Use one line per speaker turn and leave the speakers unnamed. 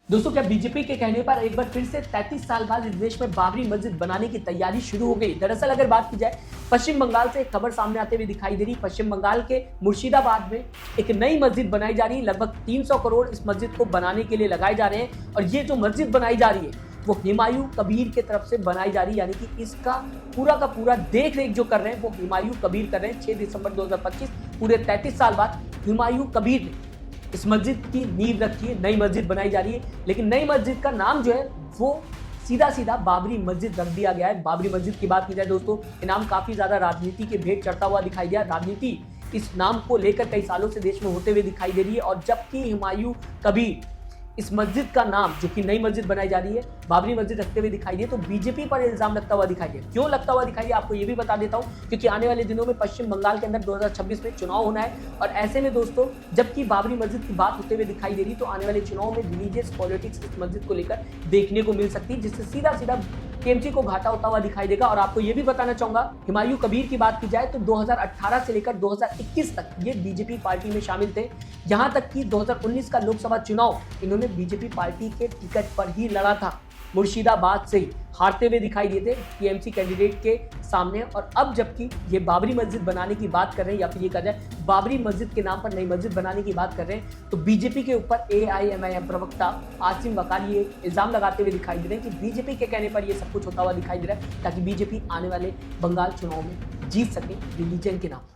दोस्तों, क्या बीजेपी के कहने पर एक बार फिर से 33 साल बाद इस देश में बाबरी मस्जिद बनाने की तैयारी शुरू हो गई। दरअसल अगर बात की जाए, पश्चिम बंगाल से एक खबर सामने आते हुए दिखाई दे रही। पश्चिम बंगाल के मुर्शिदाबाद में एक नई मस्जिद बनाई जा रही है। लगभग 300 करोड़ इस मस्जिद को बनाने के लिए लगाए जा रहे हैं और ये जो मस्जिद बनाई जा रही है वो हुमायूं कबीर की तरफ से बनाई जा रही है, यानी कि इसका का पूरा देख रेख जो कर रहे हैं वो हुमायूं कबीर कर रहे हैं। 6 दिसंबर 2025 पूरे 33 साल बाद हुमायूं कबीर ने इस मस्जिद की नींव रखी है। नई मस्जिद बनाई जा रही है, लेकिन नई मस्जिद का नाम जो है वो सीधा सीधा बाबरी मस्जिद रख दिया गया है। बाबरी मस्जिद की बात की जाए दोस्तों, ये नाम काफी ज्यादा राजनीति के भेंट चढ़ता हुआ दिखाई दिया। राजनीति इस नाम को लेकर कई सालों से देश में होते हुए दिखाई दे रही है और जबकि हुमायूं कबीर इस मस्जिद का नाम, जो कि नई मस्जिद बनाई जा रही है, बाबरी मस्जिद रखते हुए दिखाई दिए, तो बीजेपी पर इल्जाम लगता हुआ दिखाई दिया। क्यों लगता हुआ दिखाई दिया आपको ये भी बता देता हूं, क्योंकि आने वाले दिनों में पश्चिम बंगाल के अंदर 2026 में चुनाव होना है और ऐसे में दोस्तों जबकि बाबरी मस्जिद की बात होते हुए दिखाई दे रही, तो आने वाले चुनाव में रिलीजियस पॉलिटिक्स इस मस्जिद को लेकर देखने को मिल सकती है, जिससे सीधा सीधा टीएमसी को घाटा होता हुआ दिखाई देगा। और आपको ये भी बताना चाहूंगा, हुमायूं कबीर की बात की जाए तो 2018 से लेकर 2021 तक ये बीजेपी पार्टी में शामिल थे। यहां तक कि 2019 का लोकसभा चुनाव इन्होंने बीजेपी पार्टी के टिकट पर ही लड़ा था। मुर्शिदाबाद से ही हारते हुए दिखाई दिए थे टीएमसी कैंडिडेट के सामने। और अब जबकि ये बाबरी मस्जिद बनाने की बात कर रहे हैं, या फिर ये कहा जाए बाबरी मस्जिद के नाम पर नई मस्जिद बनाने की बात कर रहे हैं, तो बीजेपी के ऊपर एआईएमआईएम प्रवक्ता आसिम वकाली ये इल्जाम लगाते हुए दिखाई दे रहे हैं कि बीजेपी के कहने पर ये सब कुछ होता हुआ दिखाई दे रहा है ताकि बीजेपी आने वाले बंगाल चुनाव में जीत सके रिलीजन के नाम।